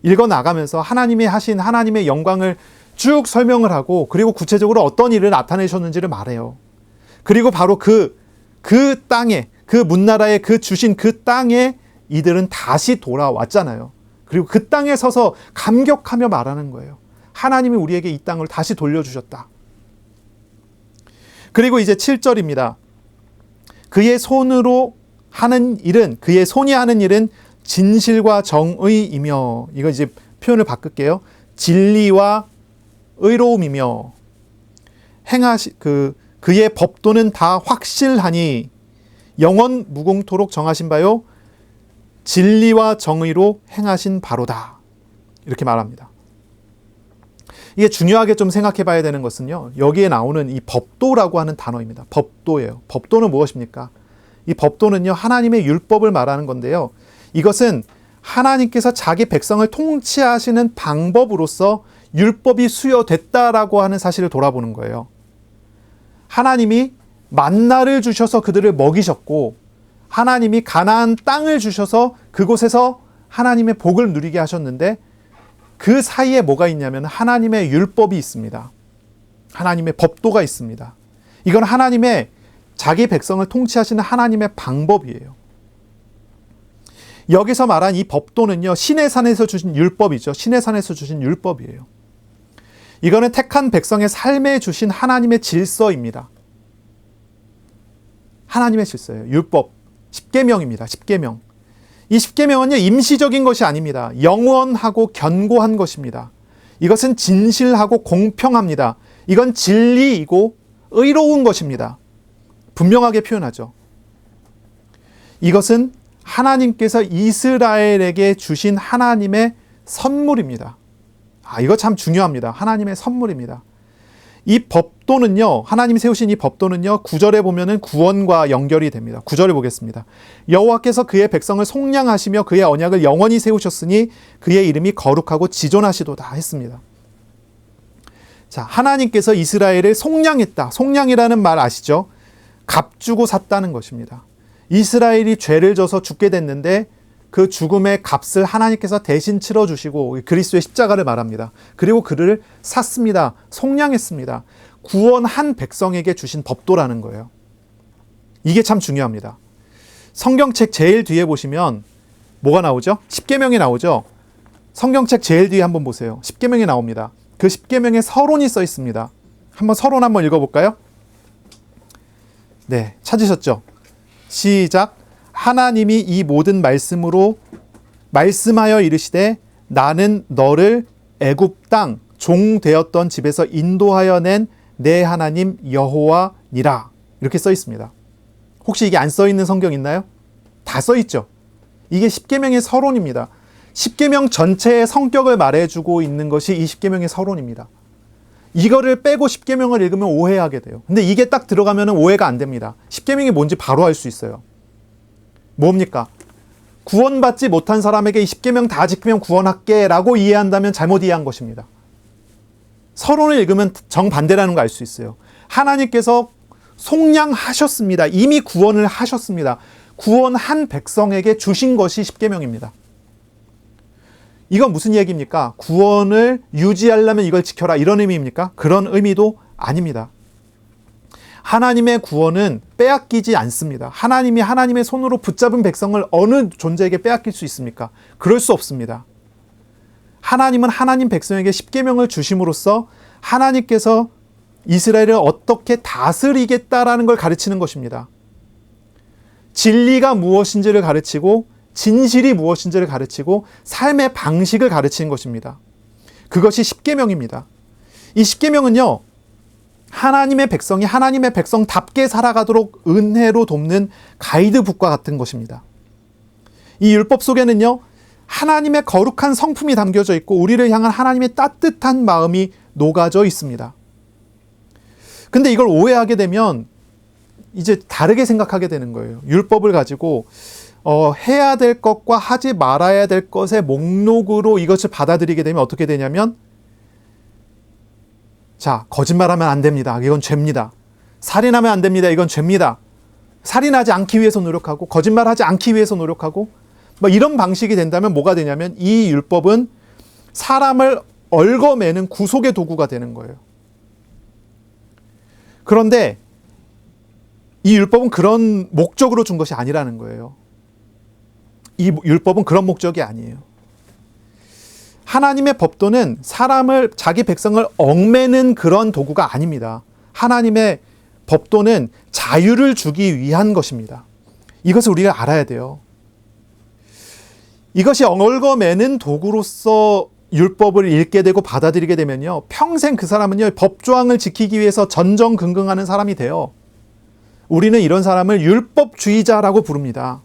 읽어나가면서 하나님이 하신 하나님의 영광을 쭉 설명을 하고, 그리고 구체적으로 어떤 일을 나타내셨는지를 말해요. 그리고 바로 그 땅에, 그 문나라의 그 주신 그 땅에 이들은 다시 돌아왔잖아요. 그리고 그 땅에 서서 감격하며 말하는 거예요. 하나님이 우리에게 이 땅을 다시 돌려주셨다. 그리고 이제 7절입니다. 그의 손이 하는 일은 진실과 정의이며, 이거 이제 표현을 바꿀게요. 진리와 의로움이며, 그의 법도는 다 확실하니 영원 무궁토록 정하신 바요 진리와 정의로 행하신 바로다, 이렇게 말합니다. 이게 중요하게 좀 생각해 봐야 되는 것은요, 여기에 나오는 이 법도라고 하는 단어입니다. 법도예요. 법도는 무엇입니까? 이 법도는요, 하나님의 율법을 말하는 건데요, 이것은 하나님께서 자기 백성을 통치하시는 방법으로서 율법이 수여됐다라고 하는 사실을 돌아보는 거예요. 하나님이 만나를 주셔서 그들을 먹이셨고, 하나님이 가나안 땅을 주셔서 그곳에서 하나님의 복을 누리게 하셨는데, 그 사이에 뭐가 있냐면 하나님의 율법이 있습니다. 하나님의 법도가 있습니다. 이건 하나님의 자기 백성을 통치하시는 하나님의 방법이에요. 여기서 말한 이 법도는요, 시내산에서 주신 율법이죠. 시내산에서 주신 율법이에요. 이거는 택한 백성의 삶에 주신 하나님의 질서입니다. 하나님의 질서예요. 율법, 십계명입니다. 십계명. 이 십계명은요, 임시적인 것이 아닙니다. 영원하고 견고한 것입니다. 이것은 진실하고 공평합니다. 이건 진리이고 의로운 것입니다. 분명하게 표현하죠. 이것은 하나님께서 이스라엘에게 주신 하나님의 선물입니다. 이거 참 중요합니다. 하나님의 선물입니다. 이 법도는요, 하나님이 세우신 이 법도는요, 9절에 보면은 구원과 연결이 됩니다. 9절을 보겠습니다. 여호와께서 그의 백성을 속량하시며 그의 언약을 영원히 세우셨으니 그의 이름이 거룩하고 지존하시도다 했습니다. 자, 하나님께서 이스라엘을 속량했다. 속량이라는 말 아시죠? 값 주고 샀다는 것입니다. 이스라엘이 죄를 져서 죽게 됐는데 그 죽음의 값을 하나님께서 대신 치러주시고 그리스도의 십자가를 말합니다. 그리고 그를 샀습니다. 속량했습니다. 구원한 백성에게 주신 법도라는 거예요. 이게 참 중요합니다. 성경책 제일 뒤에 보시면 뭐가 나오죠? 십계명이 나오죠? 성경책 제일 뒤에 한번 보세요. 십계명이 나옵니다. 그 십계명에 서론이 써 있습니다. 서론 한번 읽어볼까요? 네, 찾으셨죠? 시작. 하나님이 이 모든 말씀으로 말씀하여 이르시되 나는 너를 애굽 땅 종 되었던 집에서 인도하여 낸 내 하나님 여호와니라. 이렇게 써 있습니다. 혹시 이게 안 써 있는 성경 있나요? 다 써 있죠. 이게 십계명의 서론입니다. 십계명 전체의 성격을 말해주고 있는 것이 이 십계명의 서론입니다. 이거를 빼고 십계명을 읽으면 오해하게 돼요. 근데 이게 딱 들어가면 오해가 안 됩니다. 십계명이 뭔지 바로 알 수 있어요. 뭡니까? 구원받지 못한 사람에게 이 십계명 다 지키면 구원할게 라고 이해한다면 잘못 이해한 것입니다. 서론을 읽으면 정반대라는 거 알 수 있어요. 하나님께서 속량하셨습니다. 이미 구원을 하셨습니다. 구원한 백성에게 주신 것이 십계명입니다. 이건 무슨 얘기입니까? 구원을 유지하려면 이걸 지켜라 이런 의미입니까? 그런 의미도 아닙니다. 하나님의 구원은 빼앗기지 않습니다. 하나님이 하나님의 손으로 붙잡은 백성을 어느 존재에게 빼앗길 수 있습니까? 그럴 수 없습니다. 하나님은 하나님 백성에게 십계명을 주심으로써 하나님께서 이스라엘을 어떻게 다스리겠다라는 걸 가르치는 것입니다. 진리가 무엇인지를 가르치고 진실이 무엇인지를 가르치고 삶의 방식을 가르치는 것입니다. 그것이 십계명입니다. 이 십계명은요, 하나님의 백성이 하나님의 백성답게 살아가도록 은혜로 돕는 가이드북과 같은 것입니다. 이 율법 속에는요, 하나님의 거룩한 성품이 담겨져 있고 우리를 향한 하나님의 따뜻한 마음이 녹아져 있습니다. 근데 이걸 오해하게 되면 이제 다르게 생각하게 되는 거예요. 율법을 가지고 해야 될 것과 하지 말아야 될 것의 목록으로 이것을 받아들이게 되면 어떻게 되냐면, 자, 거짓말하면 안 됩니다. 이건 죄입니다. 살인하면 안 됩니다. 이건 죄입니다. 살인하지 않기 위해서 노력하고 거짓말하지 않기 위해서 노력하고 이런 방식이 된다면 뭐가 되냐면 이 율법은 사람을 얽어매는 구속의 도구가 되는 거예요. 그런데 이 율법은 그런 목적으로 준 것이 아니라는 거예요. 이 율법은 그런 목적이 아니에요. 하나님의 법도는 사람을, 자기 백성을 얽매는 그런 도구가 아닙니다. 하나님의 법도는 자유를 주기 위한 것입니다. 이것을 우리가 알아야 돼요. 이것이 얽어매는 도구로서 율법을 읽게 되고 받아들이게 되면요, 평생 그 사람은요, 법조항을 지키기 위해서 전전긍긍하는 사람이 돼요. 우리는 이런 사람을 율법주의자라고 부릅니다.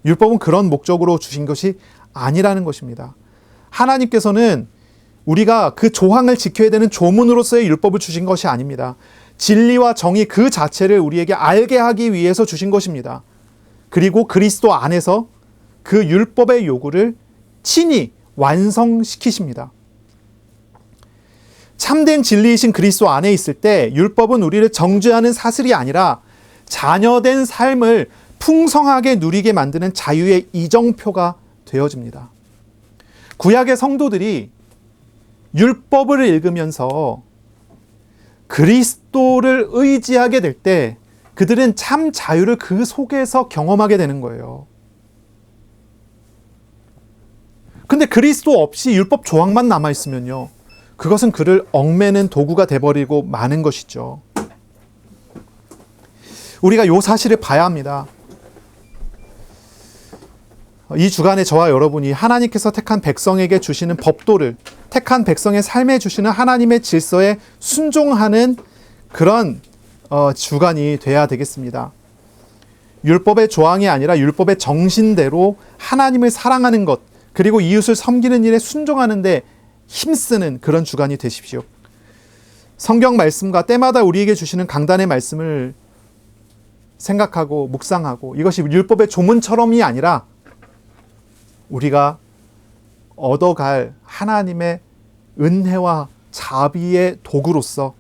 율법은 그런 목적으로 주신 것이 아니라는 것입니다. 하나님께서는 우리가 그 조항을 지켜야 되는 조문으로서의 율법을 주신 것이 아닙니다. 진리와 정의 그 자체를 우리에게 알게 하기 위해서 주신 것입니다. 그리고 그리스도 안에서 그 율법의 요구를 친히 완성시키십니다. 참된 진리이신 그리스도 안에 있을 때 율법은 우리를 정죄하는 사슬이 아니라 자녀된 삶을 풍성하게 누리게 만드는 자유의 이정표가 되어집니다. 구약의 성도들이 율법을 읽으면서 그리스도를 의지하게 될 때 그들은 참 자유를 그 속에서 경험하게 되는 거예요. 근데 그리스도 없이 율법 조항만 남아있으면요, 그것은 그를 얽매는 도구가 돼버리고 마는 것이죠. 우리가 이 사실을 봐야 합니다. 이 주간에 저와 여러분이 하나님께서 택한 백성에게 주시는 법도를, 택한 백성의 삶에 주시는 하나님의 질서에 순종하는 그런 주간이 돼야 되겠습니다. 율법의 조항이 아니라 율법의 정신대로 하나님을 사랑하는 것, 그리고 이웃을 섬기는 일에 순종하는 데 힘쓰는 그런 주간이 되십시오. 성경 말씀과 때마다 우리에게 주시는 강단의 말씀을 생각하고 묵상하고, 이것이 율법의 조문처럼이 아니라 우리가 얻어갈 하나님의 은혜와 자비의 도구로서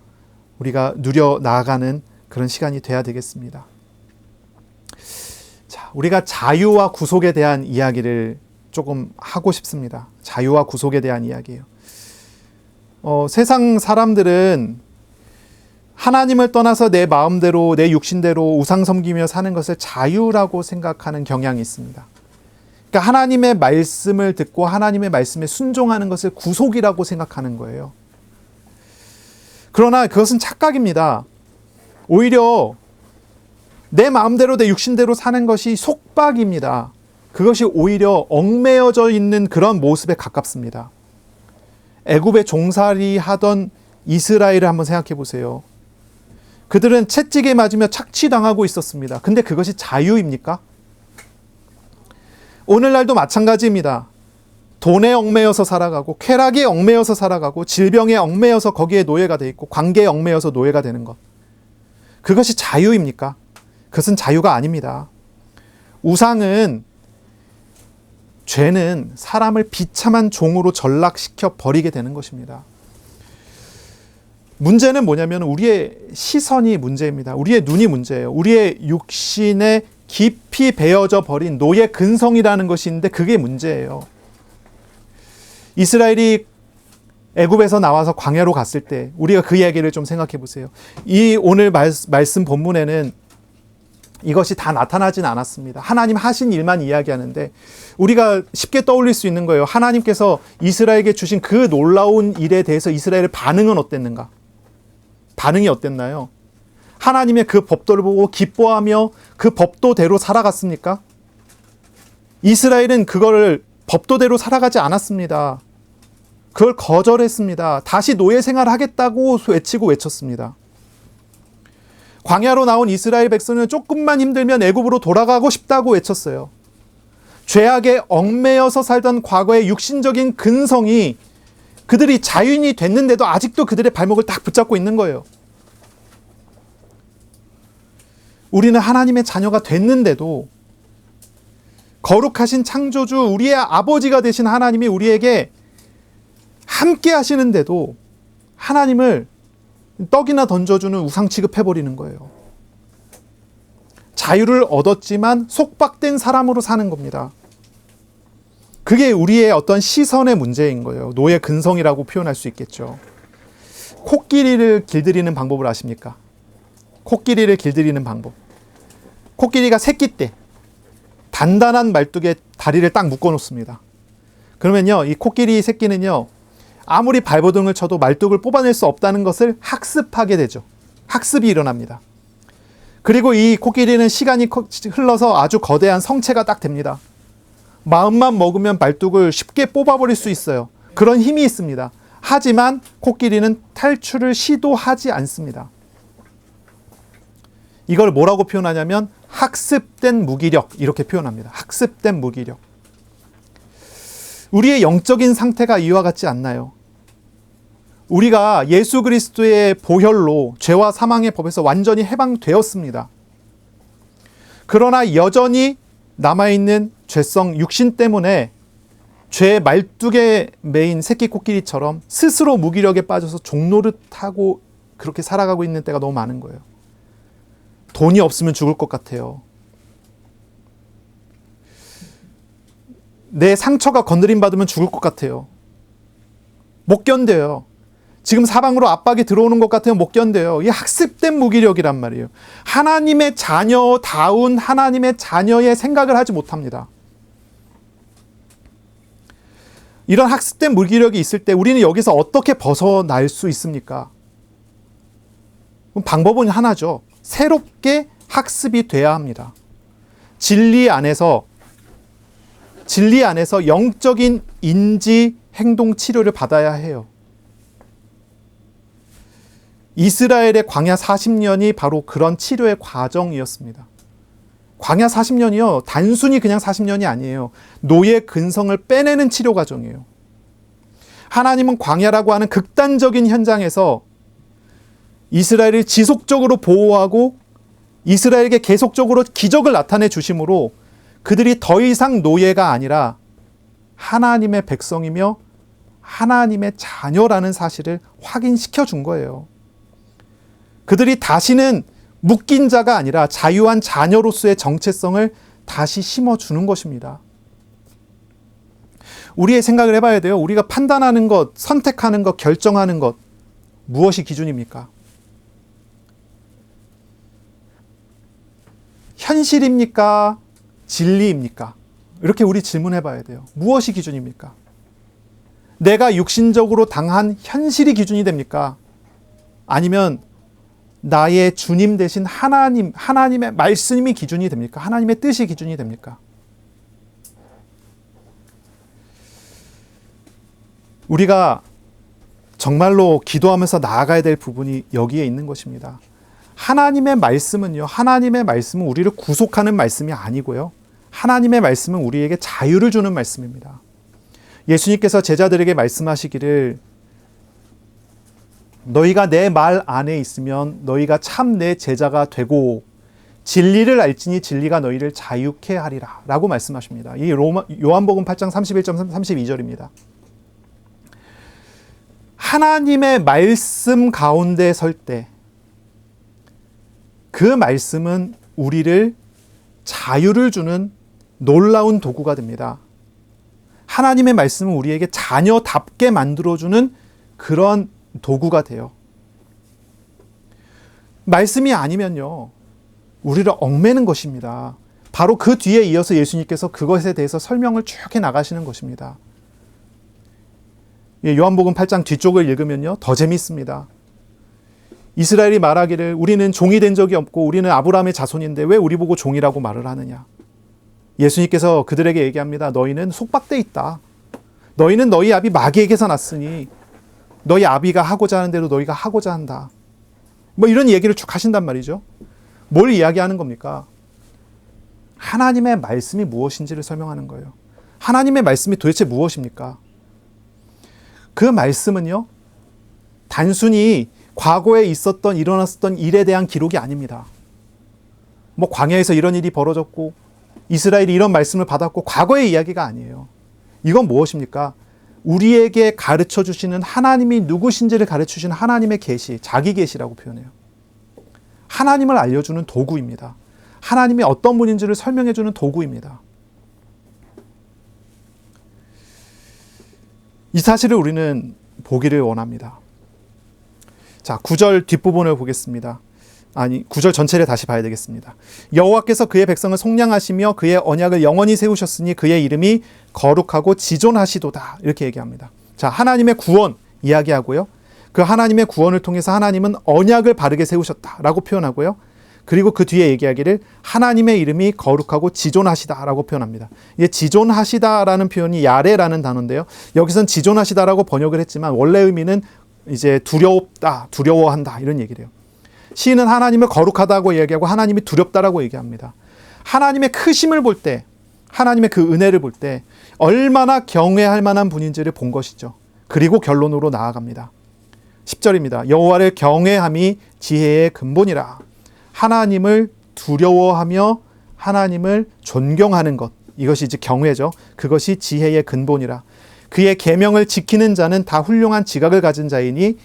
우리가 누려 나아가는 그런 시간이 돼야 되겠습니다. 자, 우리가 자유와 구속에 대한 이야기를 조금 하고 싶습니다. 자유와 구속에 대한 이야기예요. 세상 사람들은 하나님을 떠나서 내 마음대로, 내 육신대로 우상 섬기며 사는 것을 자유라고 생각하는 경향이 있습니다. 그러니까 하나님의 말씀을 듣고 하나님의 말씀에 순종하는 것을 구속이라고 생각하는 거예요. 그러나 그것은 착각입니다. 오히려 내 마음대로, 내 육신대로 사는 것이 속박입니다. 그것이 오히려 얽매여져 있는 그런 모습에 가깝습니다. 애굽에 종살이 하던 이스라엘을 한번 생각해 보세요. 그들은 채찍에 맞으며 착취당하고 있었습니다. 근데 그것이 자유입니까? 오늘날도 마찬가지입니다. 돈에 얽매여서 살아가고, 쾌락에 얽매여서 살아가고, 질병에 얽매여서 거기에 노예가 돼 있고, 관계에 얽매여서 노예가 되는 것. 그것이 자유입니까? 그것은 자유가 아닙니다. 우상은, 죄는 사람을 비참한 종으로 전락시켜 버리게 되는 것입니다. 문제는 뭐냐면 우리의 시선이 문제입니다. 우리의 눈이 문제예요. 우리의 육신에 깊이 배어져 버린 노예 근성이라는 것이 있는데 그게 문제예요. 이스라엘이 애굽에서 나와서 광야로 갔을 때 우리가 그 이야기를 좀 생각해 보세요. 이 오늘 말씀 본문에는 이것이 다 나타나진 않았습니다. 하나님 하신 일만 이야기하는데 우리가 쉽게 떠올릴 수 있는 거예요. 하나님께서 이스라엘에게 주신 그 놀라운 일에 대해서 이스라엘의 반응은 어땠는가? 반응이 어땠나요? 하나님의 그 법도를 보고 기뻐하며 그 법도대로 살아갔습니까? 이스라엘은 그거를 법도대로 살아가지 않았습니다. 그걸 거절했습니다. 다시 노예 생활을 하겠다고 외쳤습니다. 광야로 나온 이스라엘 백성은 조금만 힘들면 애굽으로 돌아가고 싶다고 외쳤어요. 죄악에 얽매여서 살던 과거의 육신적인 근성이 그들이 자유인이 됐는데도 아직도 그들의 발목을 딱 붙잡고 있는 거예요. 우리는 하나님의 자녀가 됐는데도 거룩하신 창조주 우리의 아버지가 되신 하나님이 우리에게 함께 하시는데도 하나님을 떡이나 던져주는 우상 취급해버리는 거예요. 자유를 얻었지만 속박된 사람으로 사는 겁니다. 그게 우리의 어떤 시선의 문제인 거예요. 노예 근성이라고 표현할 수 있겠죠. 코끼리를 길들이는 방법을 아십니까? 코끼리를 길들이는 방법. 코끼리가 새끼 때 단단한 말뚝에 다리를 딱 묶어 놓습니다. 그러면요, 이 코끼리 새끼는요, 아무리 발버둥을 쳐도 말뚝을 뽑아낼 수 없다는 것을 학습하게 되죠. 학습이 일어납니다. 그리고 이 코끼리는 시간이 흘러서 아주 거대한 성체가 딱 됩니다. 마음만 먹으면 말뚝을 쉽게 뽑아버릴 수 있어요. 그런 힘이 있습니다. 하지만 코끼리는 탈출을 시도하지 않습니다. 이걸 뭐라고 표현하냐면 학습된 무기력, 이렇게 표현합니다. 학습된 무기력. 우리의 영적인 상태가 이와 같지 않나요? 우리가 예수 그리스도의 보혈로 죄와 사망의 법에서 완전히 해방되었습니다. 그러나 여전히 남아있는 죄성 육신 때문에 죄의 말뚝에 매인 새끼 코끼리처럼 스스로 무기력에 빠져서 종노릇하고 그렇게 살아가고 있는 때가 너무 많은 거예요. 돈이 없으면 죽을 것 같아요. 내 상처가 건드림 받으면 죽을 것 같아요. 못 견뎌요. 지금 사방으로 압박이 들어오는 것 같아요. 못 견뎌요. 이게 학습된 무기력이란 말이에요. 하나님의 자녀다운 하나님의 자녀의 생각을 하지 못합니다. 이런 학습된 무기력이 있을 때 우리는 여기서 어떻게 벗어날 수 있습니까? 방법은 하나죠. 새롭게 학습이 돼야 합니다. 진리 안에서 영적인 인지 행동 치료를 받아야 해요. 이스라엘의 광야 40년이 바로 그런 치료의 과정이었습니다. 광야 40년이요. 단순히 그냥 40년이 아니에요. 노예 근성을 빼내는 치료 과정이에요. 하나님은 광야라고 하는 극단적인 현장에서 이스라엘을 지속적으로 보호하고 이스라엘에게 계속적으로 기적을 나타내 주심으로 그들이 더 이상 노예가 아니라 하나님의 백성이며 하나님의 자녀라는 사실을 확인시켜 준 거예요. 그들이 다시는 묶인 자가 아니라 자유한 자녀로서의 정체성을 다시 심어주는 것입니다. 우리의 생각을 해봐야 돼요. 우리가 판단하는 것, 선택하는 것, 결정하는 것, 무엇이 기준입니까? 현실입니까? 진리입니까? 이렇게 우리 질문해 봐야 돼요. 무엇이 기준입니까? 내가 육신적으로 당한 현실이 기준이 됩니까? 아니면 나의 주님 되신 하나님의 말씀이 기준이 됩니까? 하나님의 뜻이 기준이 됩니까? 우리가 정말로 기도하면서 나아가야 될 부분이 여기에 있는 것입니다. 하나님의 말씀은 우리를 구속하는 말씀이 아니고요. 하나님의 말씀은 우리에게 자유를 주는 말씀입니다. 예수님께서 제자들에게 말씀하시기를 너희가 내 말 안에 있으면 너희가 참 내 제자가 되고 진리를 알지니 진리가 너희를 자유케 하리라 라고 말씀하십니다. 이 요한복음 8장 31절 32절입니다. 하나님의 말씀 가운데 설 때 그 말씀은 우리를 자유를 주는 놀라운 도구가 됩니다. 하나님의 말씀은 우리에게 자녀답게 만들어주는 그런 도구가 돼요. 말씀이 아니면요, 우리를 얽매는 것입니다. 바로 그 뒤에 이어서 예수님께서 그것에 대해서 설명을 쭉 해 나가시는 것입니다. 요한복음 8장 뒤쪽을 읽으면요, 더 재밌습니다. 이스라엘이 말하기를 우리는 종이 된 적이 없고 우리는 아브라함의 자손인데 왜 우리 보고 종이라고 말을 하느냐. 예수님께서 그들에게 얘기합니다. 너희는 속박돼 있다. 너희는 너희 아비 마귀에게서 났으니 너희 아비가 하고자 하는 대로 너희가 하고자 한다. 뭐 이런 얘기를 쭉 하신단 말이죠. 뭘 이야기하는 겁니까? 하나님의 말씀이 무엇인지를 설명하는 거예요. 하나님의 말씀이 도대체 무엇입니까? 그 말씀은요, 단순히 과거에 일어났었던 일에 대한 기록이 아닙니다. 뭐 광야에서 이런 일이 벌어졌고 이스라엘이 이런 말씀을 받았고 과거의 이야기가 아니에요. 이건 무엇입니까? 우리에게 가르쳐 주시는 하나님이 누구신지를 가르쳐 주시는 하나님의 계시, 자기 계시라고 표현해요. 하나님을 알려주는 도구입니다. 하나님이 어떤 분인지를 설명해 주는 도구입니다. 이 사실을 우리는 보기를 원합니다. 자, 9절 뒷부분을 보겠습니다. 9절 전체를 다시 봐야 되겠습니다. 여호와께서 그의 백성을 속량하시며 그의 언약을 영원히 세우셨으니 그의 이름이 거룩하고 지존하시도다. 이렇게 얘기합니다. 자, 하나님의 구원 이야기하고요. 그 하나님의 구원을 통해서 하나님은 언약을 바르게 세우셨다라고 표현하고요. 그리고 그 뒤에 얘기하기를 하나님의 이름이 거룩하고 지존하시다라고 표현합니다. 이게 지존하시다라는 표현이 야레라는 단어인데요. 여기선 지존하시다라고 번역을 했지만 원래 의미는 이제 두렵다, 두려워한다 이런 얘기를 해요. 시인은 하나님을 거룩하다고 얘기하고 하나님이 두렵다라고 얘기합니다. 하나님의 크심을 볼 때, 하나님의 그 은혜를 볼 때 얼마나 경외할 만한 분인지를 본 것이죠. 그리고 결론으로 나아갑니다. 10절입니다. 여호와를 경외함이 지혜의 근본이라. 하나님을 두려워하며 하나님을 존경하는 것, 이것이 이제 경외죠. 그것이 지혜의 근본이라. 그의 계명을 지키는 자는 다 훌륭한 지각을 가진 자이니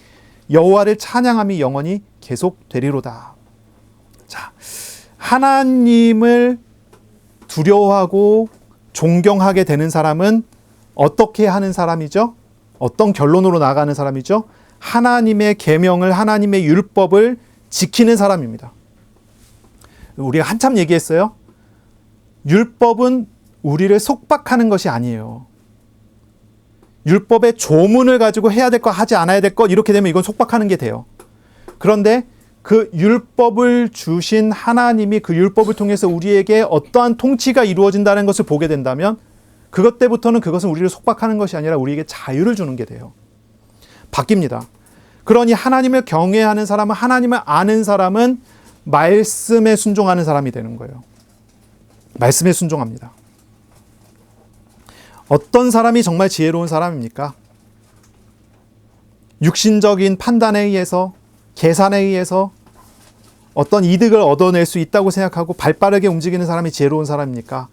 여호와를 찬양함이 영원히 계속되리로다. 자, 하나님을 두려워하고 존경하게 되는 사람은 어떻게 하는 사람이죠? 어떤 결론으로 나가는 사람이죠? 하나님의 계명을, 하나님의 율법을 지키는 사람입니다. 우리가 한참 얘기했어요. 율법은 우리를 속박하는 것이 아니에요. 율법의 조문을 가지고 해야 될 것, 하지 않아야 될 것, 이렇게 되면 이건 속박하는 게 돼요. 그런데 그 율법을 주신 하나님이 그 율법을 통해서 우리에게 어떠한 통치가 이루어진다는 것을 보게 된다면 그것 때부터는 그것은 우리를 속박하는 것이 아니라 우리에게 자유를 주는 게 돼요. 바뀝니다. 그러니 하나님을 경외하는 사람은, 하나님을 아는 사람은 말씀에 순종하는 사람이 되는 거예요. 말씀에 순종합니다. 어떤 사람이 정말 지혜로운 사람입니까? 육신적인 판단에 의해서, 계산에 의해서 어떤 이득을 얻어낼 수 있다고 생각하고 발빠르게 움직이는 사람이 지혜로운 사람입니까?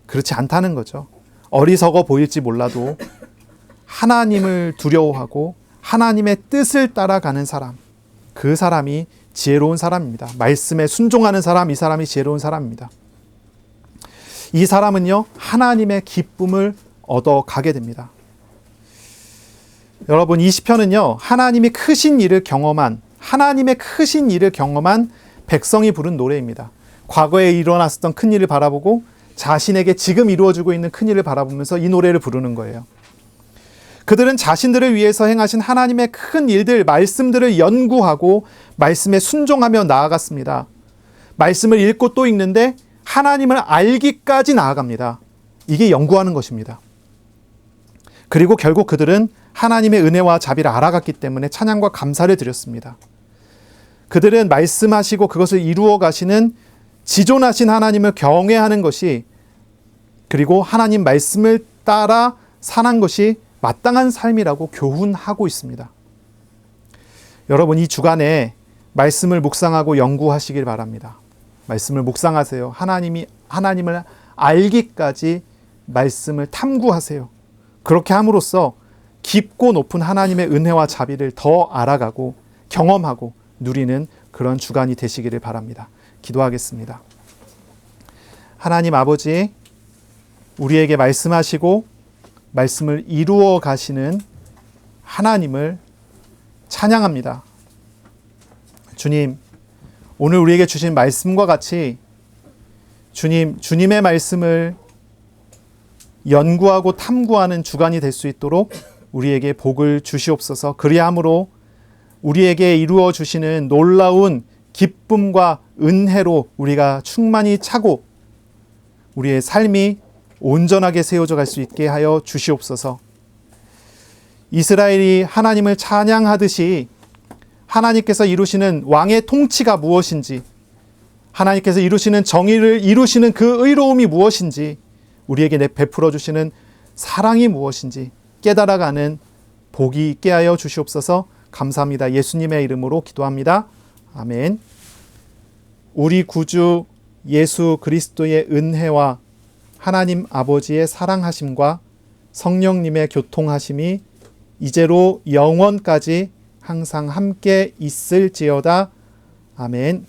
그렇지 않다는 거죠. 어리석어 보일지 몰라도 하나님을 두려워하고 하나님의 뜻을 따라가는 사람, 그 사람이 지혜로운 사람입니다. 말씀에 순종하는 사람, 이 사람이 지혜로운 사람입니다. 이 사람은요, 하나님의 기쁨을 얻어가게 됩니다. 여러분, 이 시편은요, 하나님의 크신 일을 경험한 백성이 부른 노래입니다. 과거에 일어났었던 큰 일을 바라보고 자신에게 지금 이루어지고 있는 큰 일을 바라보면서 이 노래를 부르는 거예요. 그들은 자신들을 위해서 행하신 하나님의 큰 일들, 말씀들을 연구하고 말씀에 순종하며 나아갔습니다. 말씀을 읽고 또 읽는데 하나님을 알기까지 나아갑니다. 이게 연구하는 것입니다. 그리고 결국 그들은 하나님의 은혜와 자비를 알아갔기 때문에 찬양과 감사를 드렸습니다. 그들은 말씀하시고 그것을 이루어 가시는 지존하신 하나님을 경외하는 것이, 그리고 하나님 말씀을 따라 사는 것이 마땅한 삶이라고 교훈하고 있습니다. 여러분, 이 주간에 말씀을 묵상하고 연구하시길 바랍니다. 말씀을 묵상하세요. 하나님을 알기까지 말씀을 탐구하세요. 그렇게 함으로써 깊고 높은 하나님의 은혜와 자비를 더 알아가고 경험하고 누리는 그런 주간이 되시기를 바랍니다. 기도하겠습니다. 하나님 아버지, 우리에게 말씀하시고 말씀을 이루어 가시는 하나님을 찬양합니다. 주님, 오늘 우리에게 주신 말씀과 같이 주님의 말씀을 연구하고 탐구하는 주간이 될 수 있도록 우리에게 복을 주시옵소서. 그리함으로 우리에게 이루어 주시는 놀라운 기쁨과 은혜로 우리가 충만히 차고 우리의 삶이 온전하게 세워져 갈 수 있게 하여 주시옵소서. 이스라엘이 하나님을 찬양하듯이 하나님께서 이루시는 왕의 통치가 무엇인지, 하나님께서 이루시는 정의를 이루시는 그 의로움이 무엇인지, 우리에게 베풀어 주시는 사랑이 무엇인지 깨달아가는 복이 있게 하여 주시옵소서. 감사합니다. 예수님의 이름으로 기도합니다. 아멘. 우리 구주 예수 그리스도의 은혜와 하나님 아버지의 사랑하심과 성령님의 교통하심이 이제로 영원까지 항상 함께 있을지어다. 아멘.